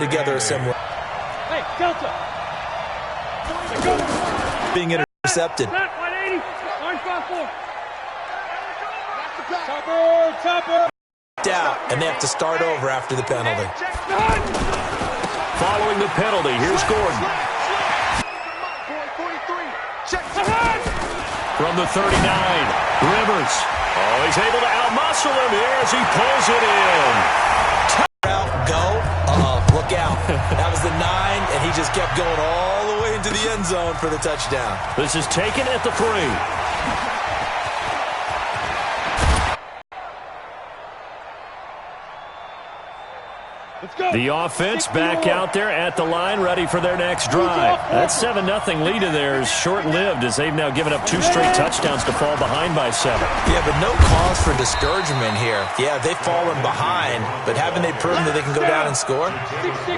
together a similar. Hey, Delta. Being intercepted. Topper. Out, and they have to start over after the penalty. Following the penalty, here's Gordon. From the 39, Rivers. Oh, he's able to outmuscle him here as he pulls it in. Out, go. Look out. That was the 9, and he just kept going all the way into the end zone for the touchdown. This is taken at the 3. The offense back out there at the line, ready for their next drive. That 7-0 lead of theirs short-lived as they've now given up 2 straight touchdowns to fall behind by 7. Yeah, but no cause for discouragement here. Yeah, they've fallen behind, but haven't they proven that they can go down and score?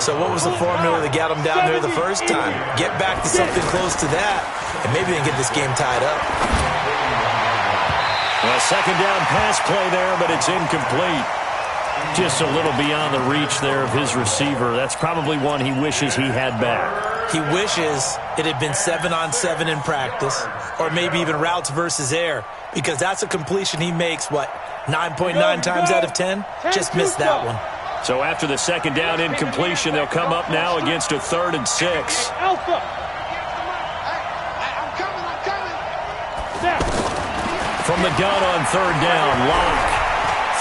So what was the formula that got them down there the first time? Get back to something close to that, and maybe they can get this game tied up. Well, second down pass play there, but it's incomplete. Just a little beyond the reach there of his receiver. That's probably one he wishes he had back. He wishes it had been 7-on-7 in practice, or maybe even routes versus air, because that's a completion he makes, 9.9 times out of 10? Just missed that one. So after the second down incompletion, they'll come up now against a 3rd and 6. Alpha. From the gun on 3rd down, Locke.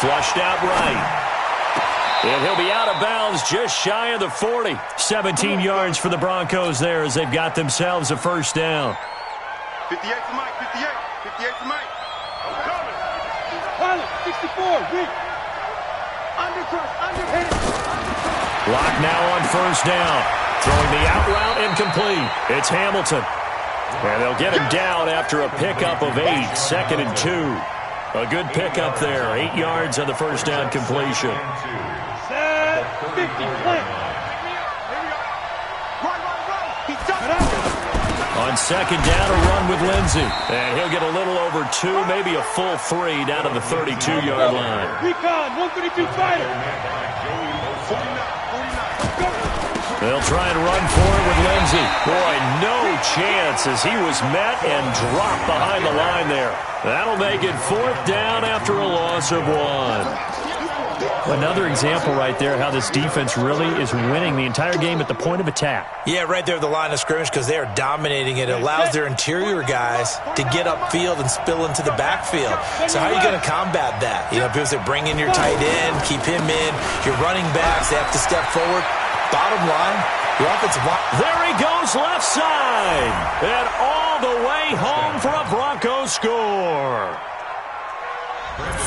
Flushed out right. And he'll be out of bounds just shy of the 40. 17 yards for the Broncos there as they've got themselves a first down. 58 to Mike, 58. 58 to Mike. I'm coming. Pilot, 64, weak. Underhit. Lock now on first down. Throwing the out route incomplete. It's Hamilton. And they'll get him down after a pickup of 8, 2nd and 2. A good pickup there. 8 yards on the first down completion. 50, plant. On second down, a run with Lindsey. And he'll get a little over 2, maybe a full 3 down to the 32-yard line. Recon, 132 fighter. They'll try and run for it with Lindsey. Boy, no chance as he was met and dropped behind the line there. That'll make it 4th down after a loss of 1. Another example right there how this defense really is winning the entire game at the point of attack. Yeah, right there at the line of scrimmage because they are dominating it. It allows their interior guys to get upfield and spill into the backfield. So how are you going to combat that? You know, people say bring in your tight end, keep him in. Your running backs, they have to step forward. Bottom line, your offensive line. There he goes left side. And all the way home for a Broncos score.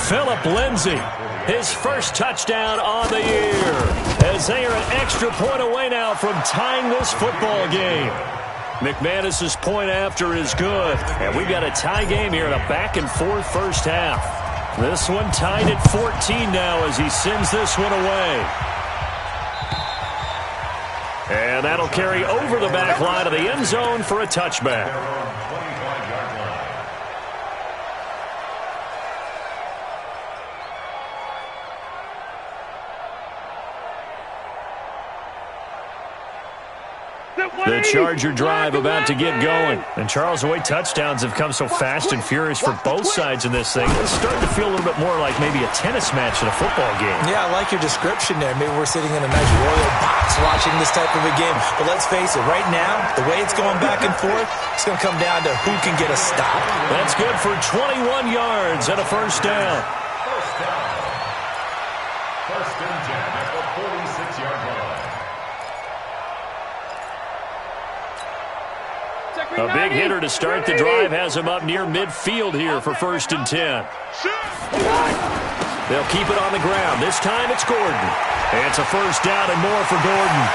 Phillip Lindsay, his first touchdown on the year, as they are an extra point away now from tying this football game. McManus's point after is good, and we've got a tie game here in a back-and-forth first half. This one tied at 14 now as he sends this one away. And that'll carry over the back line of the end zone for a touchback. The Charger drive about to get going. And Charles, the way touchdowns have come so fast and furious for both sides in this thing, it's starting to feel a little bit more like maybe a tennis match in a football game. Yeah, I like your description there. Maybe we're sitting in a nice royal box watching this type of a game. But let's face it, right now, the way it's going back and forth, it's going to come down to who can get a stop. That's good for 21 yards and a first down. First and 10 at the 46-yard line. A big hitter to start the drive has him up near midfield here for first and 10. They'll keep it on the ground. This time it's Gordon. And it's a first down and more for Gordon.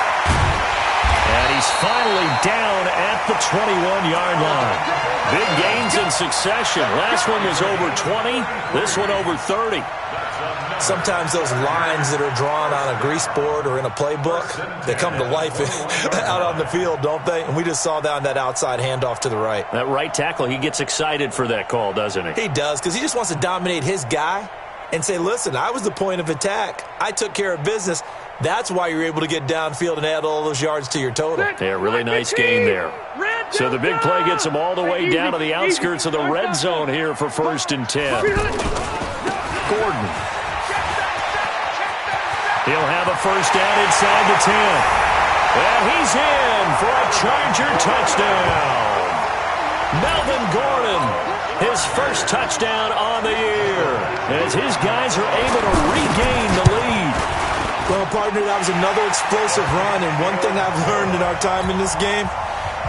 And he's finally down at the 21-yard line. Big gains in succession. Last one was over 20. This one over 30. Sometimes those lines that are drawn on a grease board or in a playbook, they come to life out on the field, don't they? And we just saw that on that outside handoff to the right. That right tackle, he gets excited for that call, doesn't he? He does, because he just wants to dominate his guy and say, listen, I was the point of attack. I took care of business. That's why you're able to get downfield and add all those yards to your total. Yeah, really nice gain there. So the big play gets them all the way down to the outskirts of the red zone here for 1st and 10. Gordon. He'll have a first down inside the 10. And he's in for a Charger touchdown. Melvin Gordon, his first touchdown on the year, as his guys are able to regain the lead. Well, partner, that was another explosive run, and one thing I've learned in our time in this game,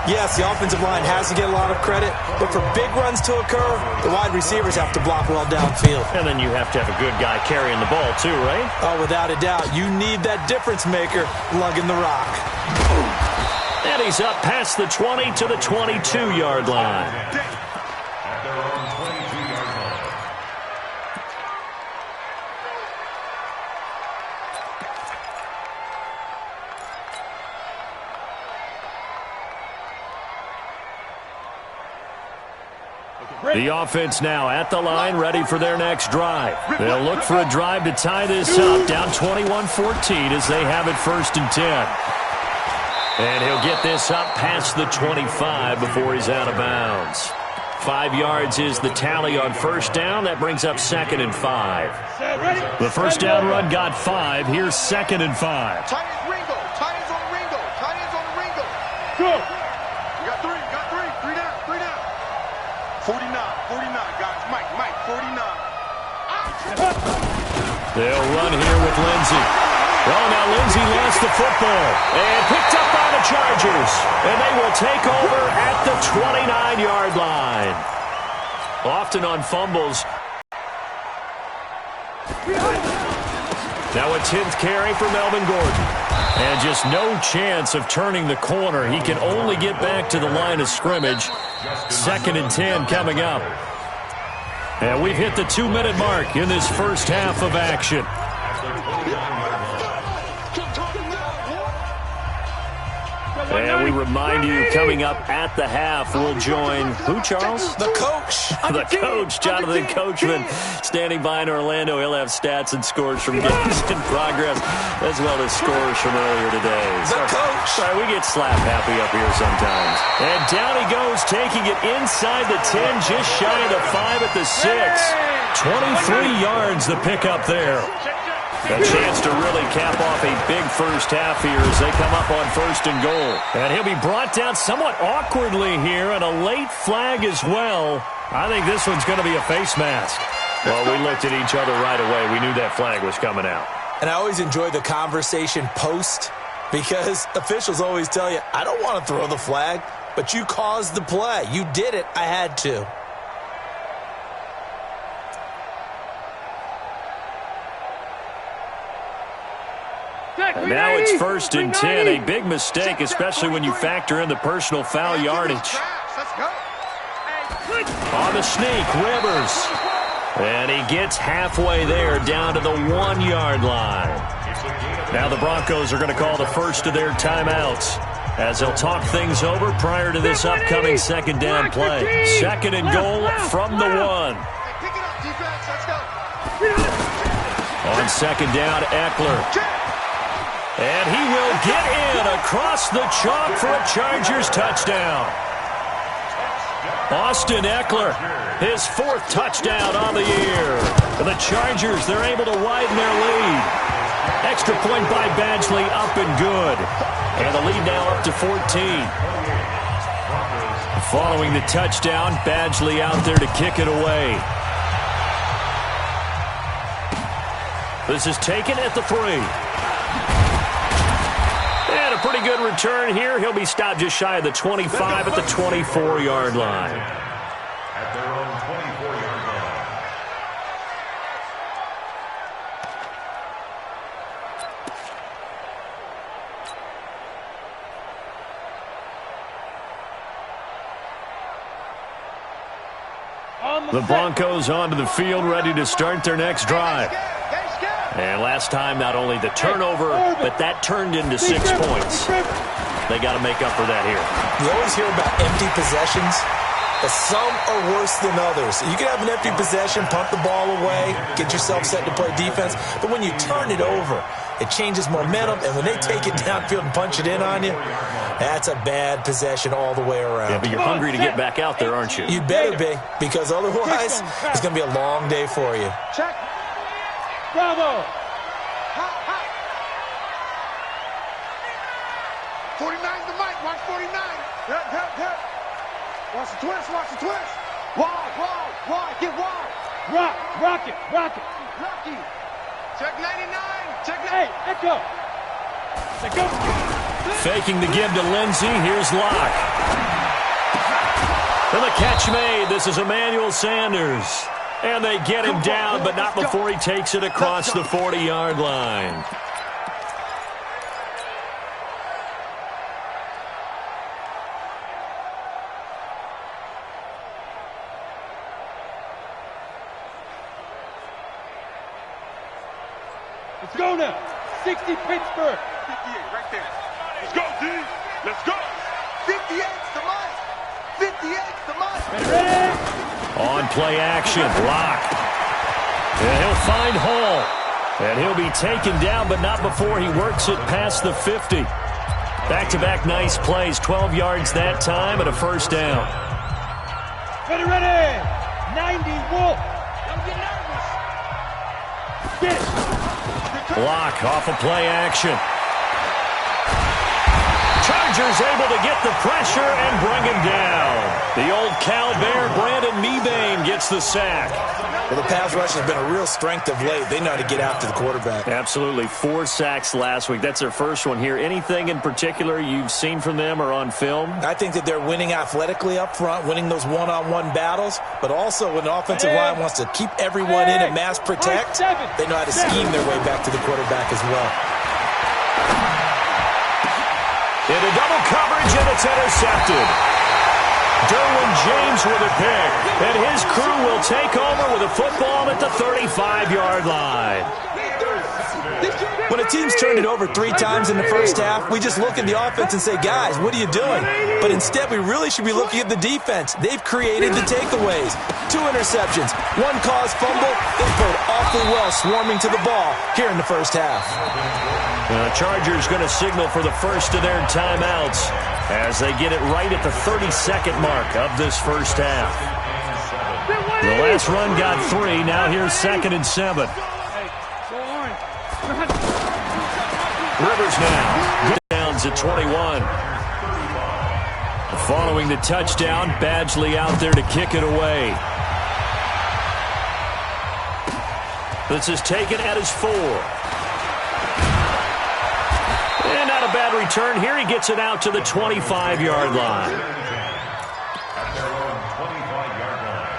yes, the offensive line has to get a lot of credit, but for big runs to occur, the wide receivers have to block well downfield. And then you have to have a good guy carrying the ball too, right? Oh, without a doubt. You need that difference maker lugging the rock. And he's up past the 20 to the 22-yard line. At their own 22-yard line. The offense now at the line, ready for their next drive. They'll look for a drive to tie this up, down 21-14 as they have it 1st and 10. And he'll get this up past the 25 before he's out of bounds. 5 yards is the tally on first down. That brings up 2nd and 5. The first down run got 5. Here's 2nd and 5. Tight ends Ringo. Tight ends on the Ringo. Tight ends on the Ringo. Go. You got 3. Got 3. 3 down. 3 down. 49. 49, guys. Mike. 49. They'll run here with Lindsey. Oh, now Lindsey lost the football and picked up by the Chargers. And they will take over at the 29-yard line. Often on fumbles. Now a 10th carry for Melvin Gordon. And just no chance of turning the corner. He can only get back to the line of scrimmage. 2nd and 10 coming up. And we've hit the 2-minute mark in this first half of action. And we remind you, coming up at the half, we'll join who, Charles? The coach. The coach, Jonathan Coachman, standing by in Orlando. He'll have stats and scores from games in progress, as well as scores from earlier today. The coach. Sorry, we get slap happy up here sometimes. And down he goes, taking it inside the 10, just shy of the 5 at the 6. 23 yards the pickup there. A chance to really cap off a big first half here as they come up on 1st and goal. And he'll be brought down somewhat awkwardly here, and a late flag as well. I think this one's going to be a face mask. Well, we looked at each other right away. We knew that flag was coming out. And I always enjoy the conversation post, because officials always tell you, I don't want to throw the flag, but you caused the play. You did it. I had to. And now it's 1st and 10. A big mistake, especially when you factor in the personal foul yardage. Let's go. On the sneak, Rivers. And he gets halfway there, down to the 1-yard line. Now the Broncos are going to call the first of their timeouts, as they'll talk things over prior to this upcoming 2nd down play. 2nd and goal from the 1. Pick it up, defense. Let's go. On 2nd down, Eckler. And he will get in across the chalk for a Chargers touchdown. Austin Eckler, his 4th touchdown on the year. For the Chargers, they're able to widen their lead. Extra point by Badgley, up and good. And the lead now up to 14. Following the touchdown, Badgley out there to kick it away. This is taken at the 3. And a pretty good return here. He'll be stopped just shy of the 25 at the 24-yard line. At their own 24-yard line. The Broncos onto the field, ready to start their next drive. And last time, not only the turnover, but that turned into 6 points. They got to make up for that here. You always hear about empty possessions, but some are worse than others. You can have an empty possession, pump the ball away, get yourself set to play defense, but when you turn it over, It changes momentum, and when they take it downfield and punch it in on you, that's a bad possession all the way around. Yeah, but you're hungry to get back out there, aren't you? You better be, because otherwise it's going to be a long day for you. Check. Bravo. Hot, hot. 49's the mic. Watch 49. Yep. Watch the twist. Watch the twist. Wide. Get wide. Rock it. Rocky. Check 99. Check 90. Hey, echo. Let go. Faking the give to Lindsey. Here's Locke. And the catch made. This is Emmanuel Sanders. And they get him down, but not before he takes it across the 40-yard line. Let's go now. 60 Pittsburgh. 58 right there. Let's go, D. Let's go. 58's the mic. 58's the mic. Ready? On play action, Locke. And he'll find Hall. And he'll be taken down, but not before he works it past the 50. Back-to-back nice plays, 12 yards that time and a first down. Ready. 90 Wolf. Don't get nervous. Get it. Locke off of play action. Chargers able to get the pressure and bring him down. The old Cal Bear, Brandon Mebane, gets the sack. Well, the pass rush has been a real strength of late. They know how to get after the quarterback. Absolutely. 4 sacks last week. That's their first one here. Anything in particular you've seen from them or on film? I think that they're winning athletically up front, winning those one-on-one battles, but also when the offensive line wants to keep everyone in and mass protect, they know how to scheme their way back to the quarterback as well. Into double coverage, and it's intercepted. Derwin James with a pick, and his crew will take over with a football at the 35-yard line. When a team's turned it over 3 times in the first half, we just look at the offense and say, guys, what are you doing? But instead, we really should be looking at the defense. They've created the takeaways. 2 interceptions, 1 caused fumble. They played awfully well swarming to the ball here in the first half. The Chargers going to signal for the first of their timeouts as they get it right at the 32nd mark of this first half. The last run got 3. Now here's 2nd and 7. Rivers now downs at 21. Following the touchdown, Badgley out there to kick it away. This is taken at his 4. And not a bad return here. He gets it out to the 25-yard line. At their own 25-yard line.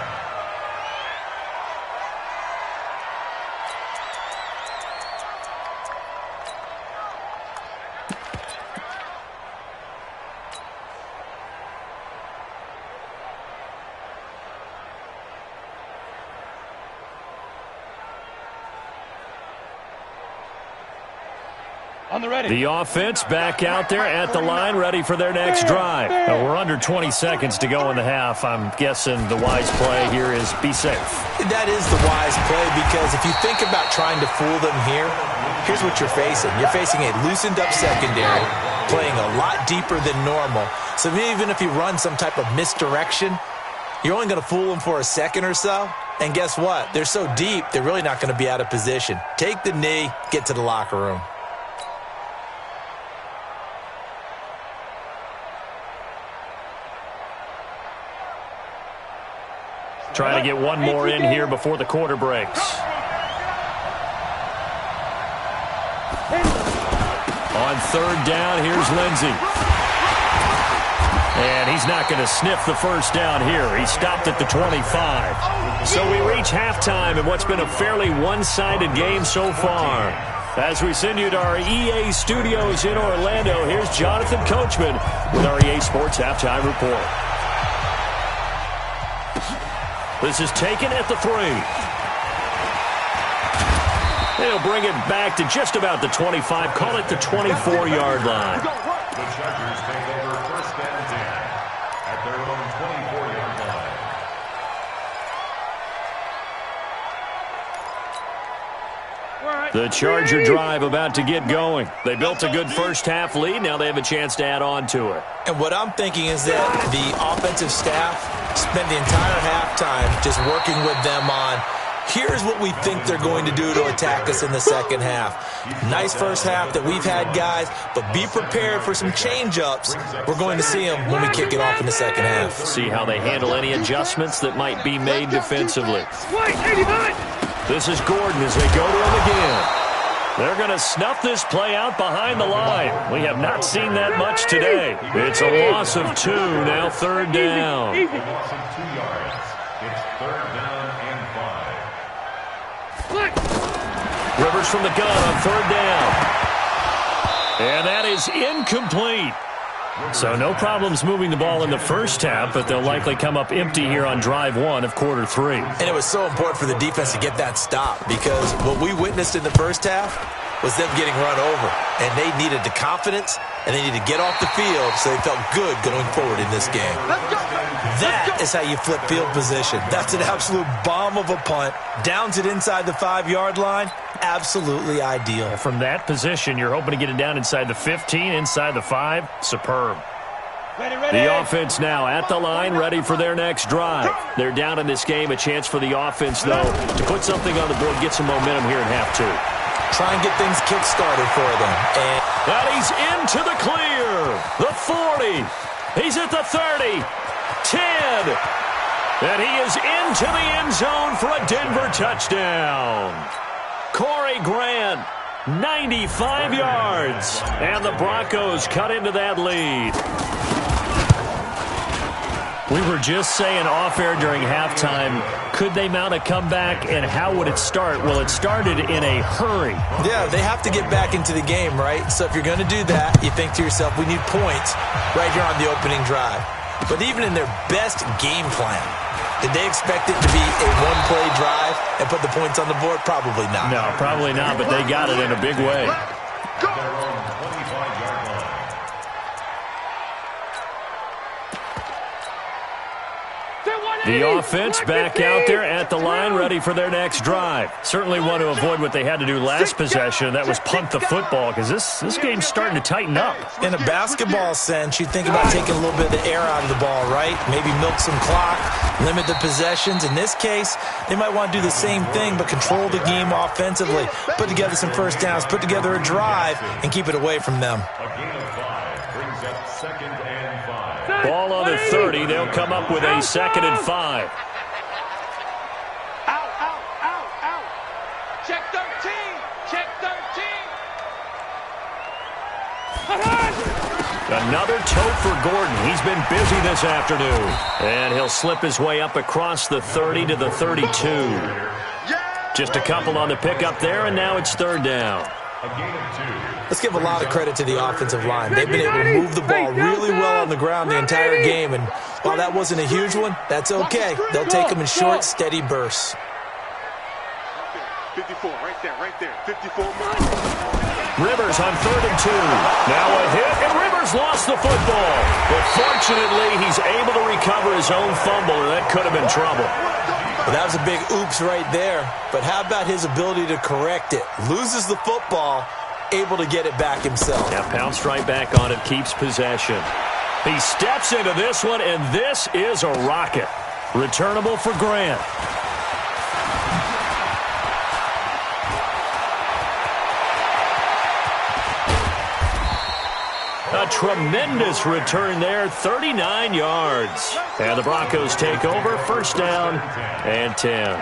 On the ready. The offense back out there at the line, ready for their next drive. Now, we're under 20 seconds to go in the half. I'm guessing the wise play here is be safe. That is the wise play, because if you think about trying to fool them here, here's what you're facing. You're facing a loosened-up secondary, playing a lot deeper than normal. So even if you run some type of misdirection, you're only going to fool them for a second or so. And guess what? They're so deep, they're really not going to be out of position. Take the knee, get to the locker room. Trying to get one more in here before the quarter breaks. On 3rd down, here's Lindsey. And he's not going to sniff the first down here. He stopped at the 25. So we reach halftime in what's been a fairly one-sided game so far. As we send you to our EA studios in Orlando, here's Jonathan Coachman with our EA Sports Halftime Report. This is taken at the 3. They'll bring it back to just about the 25. Call it the 24-yard line. The Chargers take over 1st and 10 at their own 24-yard line. All right. The Charger drive about to get going. They built a good first-half lead. Now they have a chance to add on to it. And what I'm thinking is that the offensive staff spent the entire halftime just working with them on, here's what we think they're going to do to attack us in the second half. Nice first half that we've had, guys, but be prepared for some change-ups. We're going to see them when we kick it off in the second half. See how they handle any adjustments that might be made defensively. This is Gordon as they go to him again. They're going to snuff this play out behind the line. We have not seen that much today. It's a loss of 2, now third down. A loss of 2 yards. It's third down and 5. Rivers from the gun on third down. And that is incomplete. So no problems moving the ball in the first half, but they'll likely come up empty here on drive 1 of quarter 3. And it was so important for the defense to get that stop, because what we witnessed in the first half was them getting run over. And they needed the confidence, and they needed to get off the field so they felt good going forward in this game. That is how you flip field position. That's an absolute bomb of a punt. Downs it inside the 5-yard line. Absolutely ideal. From that position, you're hoping to get it down inside the 15, inside the 5. Superb. The offense now at the line, ready for their next drive. They're down in this game. A chance for the offense, though, to put something on the board, get some momentum here in half 2. Try and get things kick-started for them. And that he's into the clear. The 40. He's at the 30. 10. And he is into the end zone for a Denver touchdown. Corey Grant, 95 yards. And the Broncos cut into that lead. We were just saying off-air during halftime, could they mount a comeback, and how would it start? Well, it started in a hurry. Yeah, they have to get back into the game, right? So if you're going to do that, you think to yourself, we need points right here on the opening drive. But even in their best game plan, did they expect it to be a one-play drive and put the points on the board? Probably not. No, probably not, but they got it in a big way. The offense back out there at the line, ready for their next drive. Certainly want to avoid what they had to do last possession. That was punt the football, because this game's starting to tighten up. In a basketball sense, you think about taking a little bit of the air out of the ball, right? Maybe milk some clock, limit the possessions. In this case, they might want to do the same thing, but control the game offensively. Put together some first downs, put together a drive, and keep it away from them. A gain of 5 brings up 2nd and 5. Ball on the 30. They'll come up with a 2nd and 5. Out, out, out, out. Check 13. Check 13. Another tote for Gordon. He's been busy this afternoon. And he'll slip his way up across the 30 to the 32. Just a couple on the pickup there, and now it's third down. A gain of 2. Let's give a lot of credit to the offensive line. They've been able to move the ball really well on the ground the entire game, and while that wasn't a huge one, that's okay. They'll take them in short, steady bursts. 54, right there, 54. Rivers on 3rd and 2. Now a hit, and Rivers lost the football. But fortunately, he's able to recover his own fumble, or that could have been trouble. Well, that was a big oops right there. But how about his ability to correct it? Loses the football, able to get it back himself. Now pounced right back on it, keeps possession. He steps into this one, and this is a rocket. Returnable for Grant. A tremendous return there, 39 yards. And the Broncos take over, first down and 10.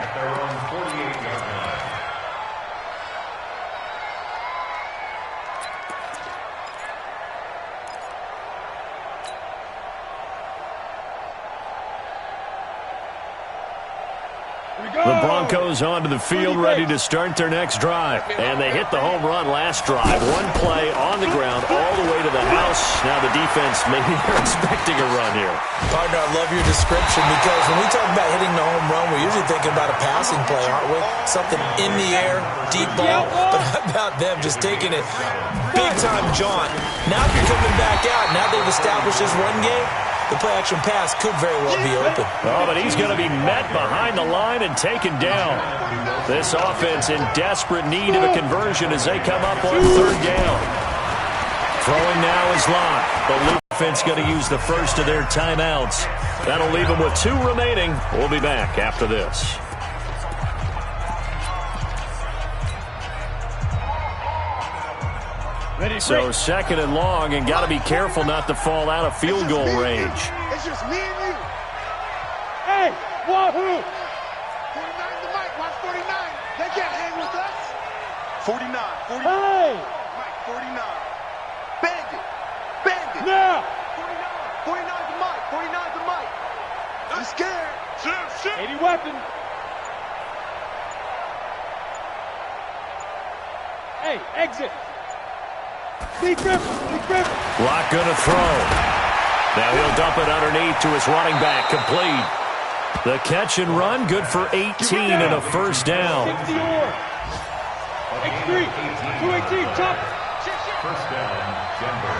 The Broncos onto the field, ready to start their next drive. And they hit the home run last drive. One play on the ground all the way to the house. Now the defense, maybe they're expecting a run here. Partner, I love your description, because when we talk about hitting the home run, we're usually thinking about a passing play, aren't we? Something in the air, deep ball. But how about them just taking it big-time jaunt? Now if you're coming back out, now they've established this run game, the play-action pass could very well be open. Oh, but he's going to be met behind the line and taken down. This offense in desperate need of a conversion as they come up on third down. Throwing now is Locke. The offense going to use the first of their timeouts. That'll leave them with 2 remaining. We'll be back after this. So second and long, and got to be careful not to fall out of field goal range. It's just me and you. Hey, wahoo! 49 to Mike, watch 49. They can't hang with us. 49. Hey! Mike, 49. Bandit. Bandit. Now! 49 to Mike. 49 to Mike. I'm scared. Shit. 80 weapon. Hey, exit. Deep river. Locke going to throw. Now he'll dump it underneath to his running back, complete. The catch and run, good for 18 and a first down. 60 or. X3. 218, top. First down, Denver.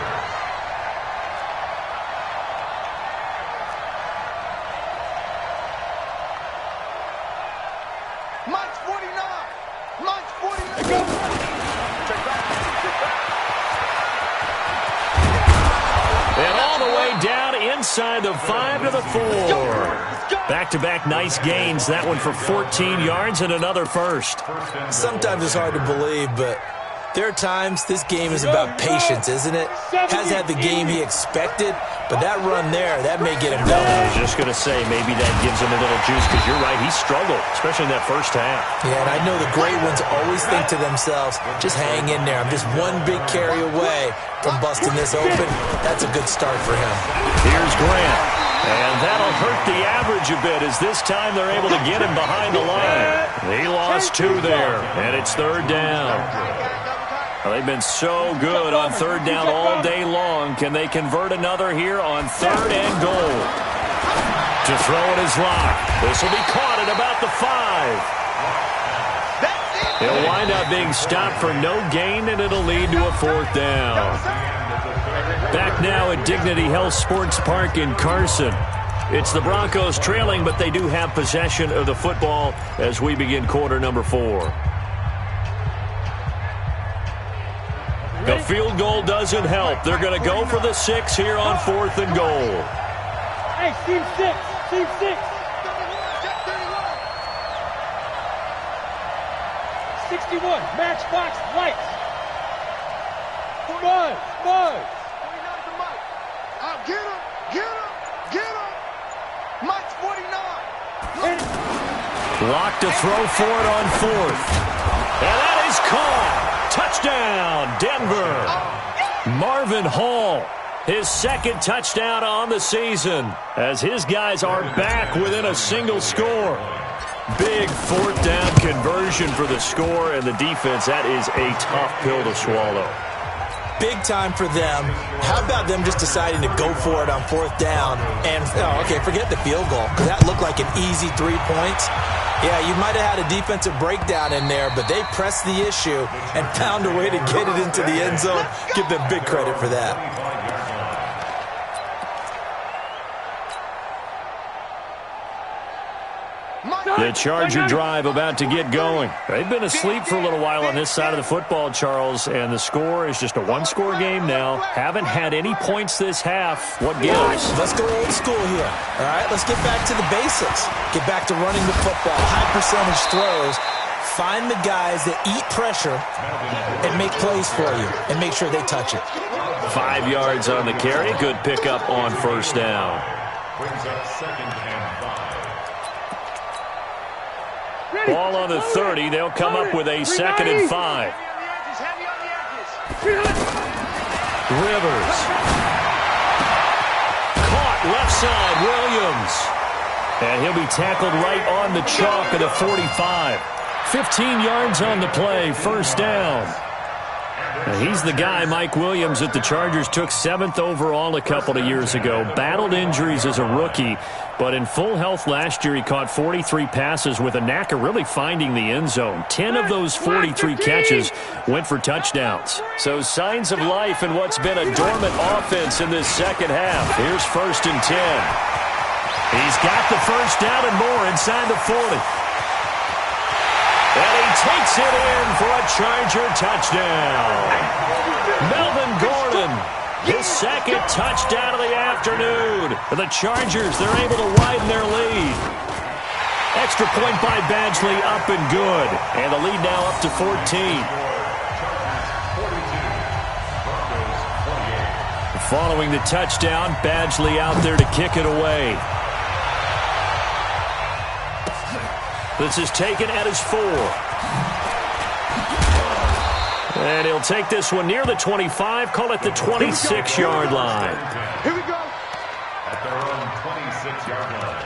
Mike's 49. Mike's 49. There goes. And all the way down inside the 5 to the 4. Back-to-back nice gains. That one for 14 yards and another first. Sometimes it's hard to believe, but there are times this game is about patience, isn't it? Hasn't had the game he expected, but that run there, that may get him I going. was just going to say, maybe that gives him a little juice, because you're right, he struggled, especially in that first half. Yeah, and I know the great ones always think to themselves, just hang in there. I'm just one big carry away from busting this open. That's a good start for him. Here's Grant. And that'll hurt the average a bit, as this time they're able to get him behind the line. He lost 2 there, and it's third down. Well, they've been so good on third down all day long. Can they convert another here on third and goal? To throw it is Locke. This will be caught at about the 5. He'll wind up being stopped for no gain, and it'll lead to a fourth down. Back now at Dignity Health Sports Park in Carson. It's the Broncos trailing, but they do have possession of the football as we begin quarter number 4. The field goal doesn't help. They're going to go for the 6 here on fourth and goal. Hey, team 6. Team 6. 61. Matchbox lights. Buzz. Get him. Mike's 49. Locked to throw for it on fourth. And that is caught. Touchdown, Denver. Marvin Hall, his second touchdown on the season, as his guys are back within a single score. Big fourth down conversion for the score, and the defense, that is a tough pill to swallow. Big time for them. How about them just deciding to go for it on fourth down? And, forget the field goal, because that looked like an easy 3 points. Yeah, you might have had a defensive breakdown in there, but they pressed the issue and found a way to get it into the end zone. Give them big credit for that. The Charger drive about to get going. They've been asleep for a little while on this side of the football, Charles, and the score is just a one-score game now. Haven't had any points this half. What gives? Let's go old school here. All right, let's get back to the basics. Get back to running the football, high percentage throws. Find the guys that eat pressure and make plays for you and make sure they touch it. 5 yards on the carry. Good pickup on first down. Brings up second and 5. Ball on the 30. They'll come up with a second and 5. Rivers. Caught left side, Williams. And he'll be tackled right on the chalk of the 45. 15 yards on the play, first down. Now, he's the guy, Mike Williams, that the Chargers took 7th overall a couple of years ago. Battled injuries as a rookie, but in full health last year, he caught 43 passes with a knack of really finding the end zone. 10 of those 43 catches went for touchdowns. So signs of life in what's been a dormant offense in this second half. Here's 1st and 10. He's got the first down and more inside the 40. And he takes it in for a Charger touchdown. Melvin Gordon, his 2nd touchdown of the afternoon. For the Chargers, they're able to widen their lead. Extra point by Badgley, up and good. And the lead now up to 14. Following the touchdown, Badgley out there to kick it away. This is taken at his 4. And he'll take this one near the 25, call it the 26-yard line. Here we go. At their own 26-yard line.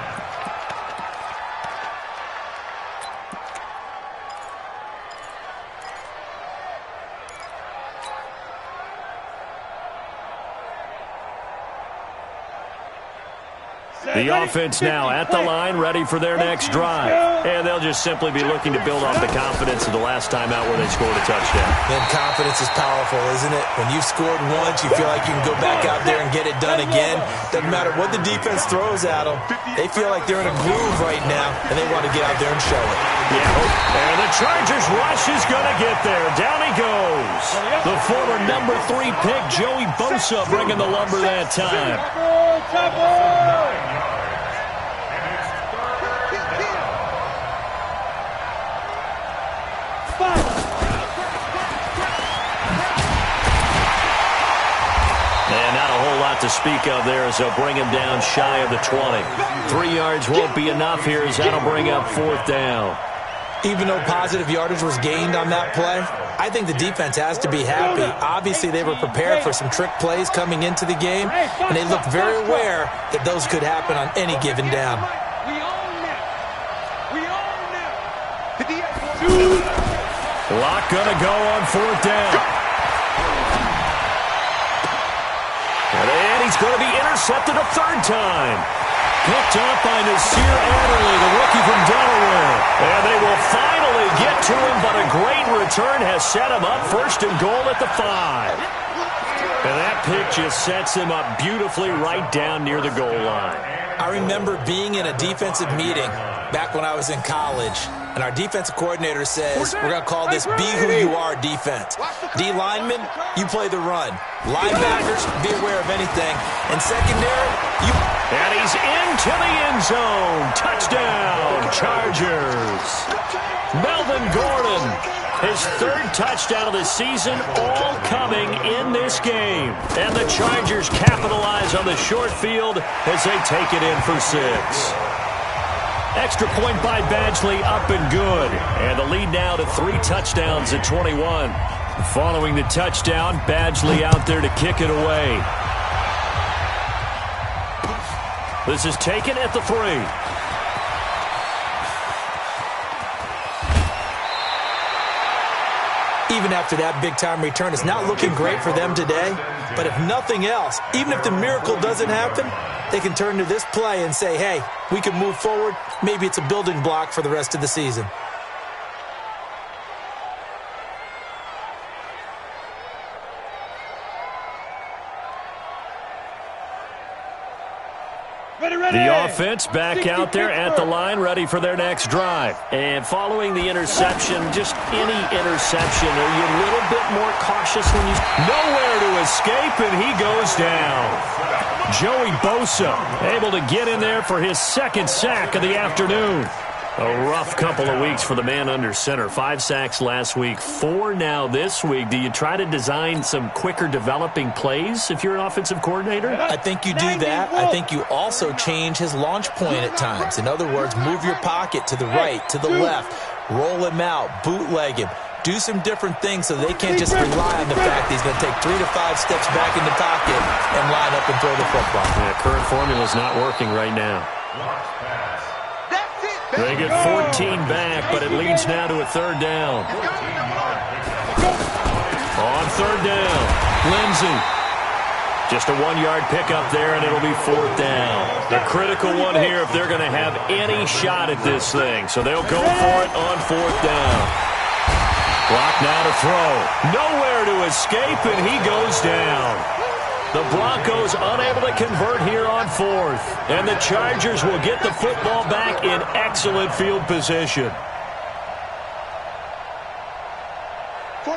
The offense now at the line, ready for their next drive. And they'll just simply be looking to build off the confidence of the last time out where they scored a touchdown. Man, confidence is powerful, isn't it? When you've scored once, you feel like you can go back out there and get it done again. Doesn't matter what the defense throws at them. They feel like they're in a groove right now, and they want to get out there and show it. Yeah, and the Chargers rush is going to get there. Down he goes. The former number 3 pick, Joey Bosa, bringing the lumber that time. To speak of there as they'll bring him down shy of the 20. 3 yards won't be enough here as that'll bring up 4th down. Even though positive yardage was gained on that play, I think the defense has to be happy. Obviously, they were prepared for some trick plays coming into the game, and they looked very aware that those could happen on any given down. Lock gonna go on 4th down. And he's going to be intercepted a 3rd time. Picked up by Nasir Adderley, the rookie from Delaware. And they will finally get to him, but a great return has set him up 1st and goal at the 5. And that pick just sets him up beautifully right down near the goal line. I remember being in a defensive meeting back when I was in college, and our defensive coordinator says, we're going to call this be who you are defense. D linemen, you play the run. Linebackers, be aware of anything. And secondary, you... And he's into the end zone. Touchdown, Chargers. Melvin Gordon, his 3rd touchdown of the season, all coming in this game. And the Chargers capitalize on the short field as they take it in for 6. Extra point by Badgley, up and good. And the lead now to 3 touchdowns at 21. Following the touchdown, Badgley out there to kick it away. This is taken at the 3. Even after that big-time return, it's not looking great for them today. But if nothing else, even if the miracle doesn't happen, they can turn to this play and say, hey, we can move forward. Maybe it's a building block for the rest of the season. The offense back out there at the line, ready for their next drive. And following the interception, just any interception, are you a little bit more cautious when you... Nowhere to escape, and he goes down. Joey Bosa able to get in there for his 2nd sack of the afternoon. A rough couple of weeks for the man under center. 5 sacks last week, 4 now this week. Do you try to design some quicker developing plays if you're an offensive coordinator? I think you do that. I think you also change his launch point at times. In other words, move your pocket to the right, to the left, roll him out, bootleg him. Do some different things so they can't just rely on the fact that he's going to take 3 to 5 steps back in the pocket and line up and throw the football. Yeah, current formula's not working right now. They get 14 back, but it leads now to a 3rd down. On third down, Lindsey. Just a 1-yard pickup there, and it'll be fourth down. The critical one here if they're going to have any shot at this thing. So they'll go for it on fourth down. Clock now to throw. Nowhere to escape, and he goes down. The Broncos unable to convert here on fourth. And the Chargers will get the football back in excellent field position.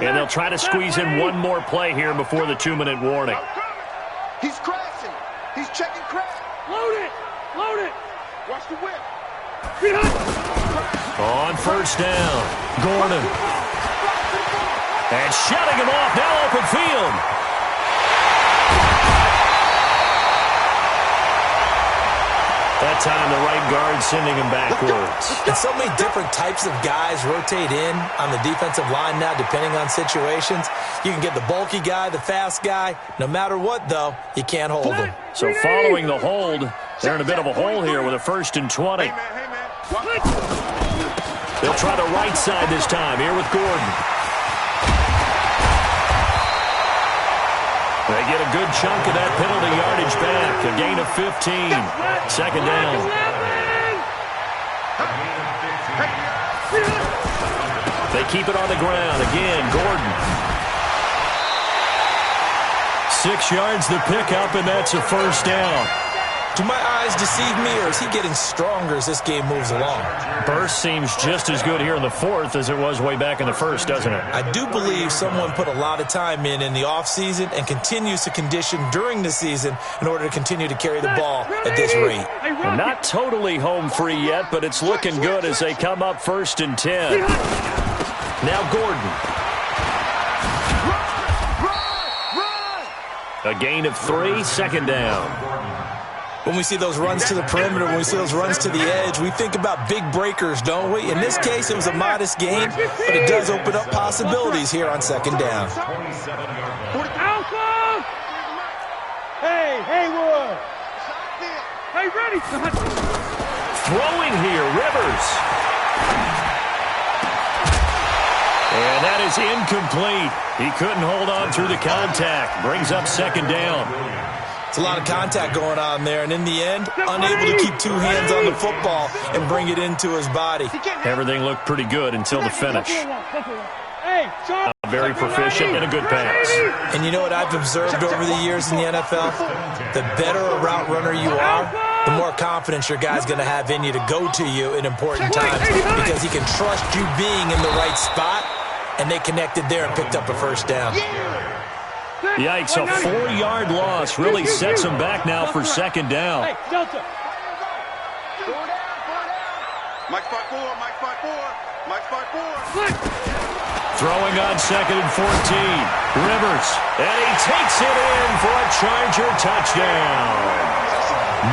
And they'll try to squeeze in one more play here before the 2-minute warning. He's crashing. He's checking crash. Load it. Load it. Watch the whip. On first down, Gordon. And shutting him off, now open field. That time the right guard sending him backwards. And so many different types of guys rotate in on the defensive line now, depending on situations. You can get the bulky guy, the fast guy. No matter what, though, you can't hold them. So following the hold, they're in a bit of a hole here with a 1st and 20. They'll try the right side this time, here with Gordon. They get a good chunk of that penalty yardage back. A gain of 15. Second down. They keep it on the ground. Again, Gordon. 6 yards the pickup, and that's a first down. Do my eyes deceive me, or is he getting stronger as this game moves along? Burst seems just as good here in the fourth as it was way back in the first, doesn't it? I do believe someone put a lot of time in the offseason and continues to condition during the season in order to continue to carry the ball at this rate. And not totally home free yet, but it's looking good as they come up 1st and 10. Now Gordon. A gain of 3, second down. When we see those runs to the perimeter, when we see those runs to the edge, we think about big breakers, don't we? In this case, it was a modest gain, but it does open up possibilities here on second down. Alpha! Hey, Haywood! Hey, ready, son! Throwing here, Rivers. And that is incomplete. He couldn't hold on through the contact. Brings up second down. It's a lot of contact going on there, and in the end, unable to keep 2 hands on the football and bring it into his body. Everything looked pretty good until the finish. Very proficient and a good pass. And you know what I've observed over the years in the NFL? The better a route runner you are, the more confidence your guy's going to have in you to go to you in important times because he can trust you being in the right spot, and they connected there and picked up a first down. Yikes, a 4-yard loss really sets them back now for second down. Hey, Delta. Mike spot 4, Mike spot 4, Mike spot 4. Throwing on 2nd and 14. Rivers, and he takes it in for a Charger touchdown.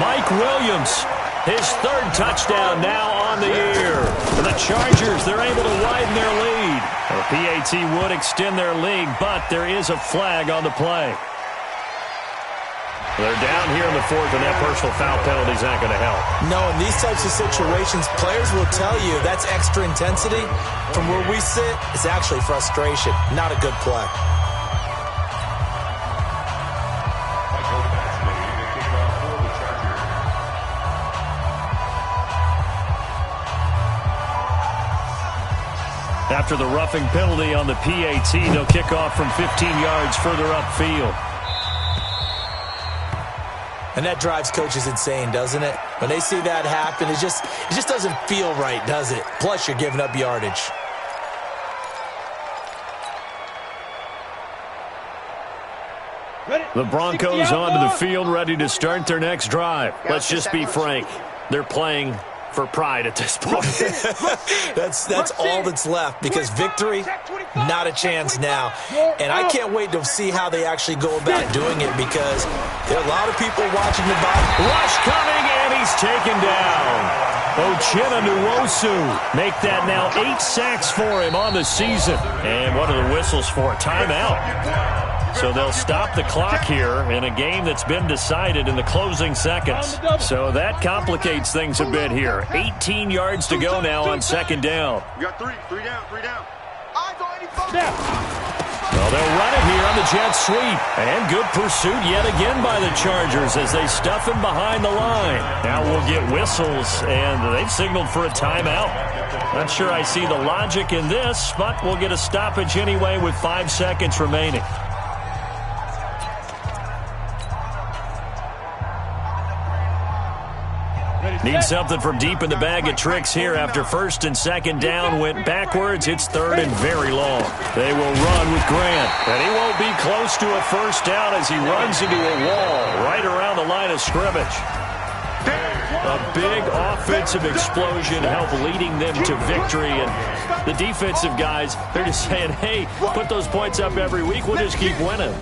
Mike Williams, his 3rd touchdown now on the year. For the Chargers, they're able to widen their lead. The PAT would extend their lead, but there is a flag on the play. They're down here in the 4th, and that personal foul penalty is not going to help. No, in these types of situations, players will tell you that's extra intensity. From where we sit, it's actually frustration, not a good play. After the roughing penalty on the PAT, they'll kick off from 15 yards further upfield. And that drives coaches insane, doesn't it? When they see that happen, it just doesn't feel right, does it? Plus, you're giving up yardage. The Broncos onto the field, ready to start their next drive. Let's just be frank. They're playing for pride at this point. that's all that's left, because victory, not a chance now. And I can't wait to see how they actually go about doing it, because there are a lot of people watching the bottom. Rush coming, and he's taken down. Uchenna Nwosu make that now 8 sacks for him on the season. And what are the whistles for? Timeout. So they'll stop the clock here in a game that's been decided in the closing seconds. So that complicates things a bit here. 18 yards to go now on second down. You got 3 down. Well, they'll run it here on the jet sweep. And good pursuit yet again by the Chargers as they stuff him behind the line. Now we'll get whistles, and they've signaled for a timeout. Not sure I see the logic in this, but we'll get a stoppage anyway with 5 seconds remaining. Need something from deep in the bag of tricks here after first and second down went backwards. It's third and very long. They will run with Grant, and he won't be close to a first down as he runs into a wall right around the line of scrimmage. A big offensive explosion helped leading them to victory, and the defensive guys, they're just saying, hey, put those points up every week, we'll just keep winning.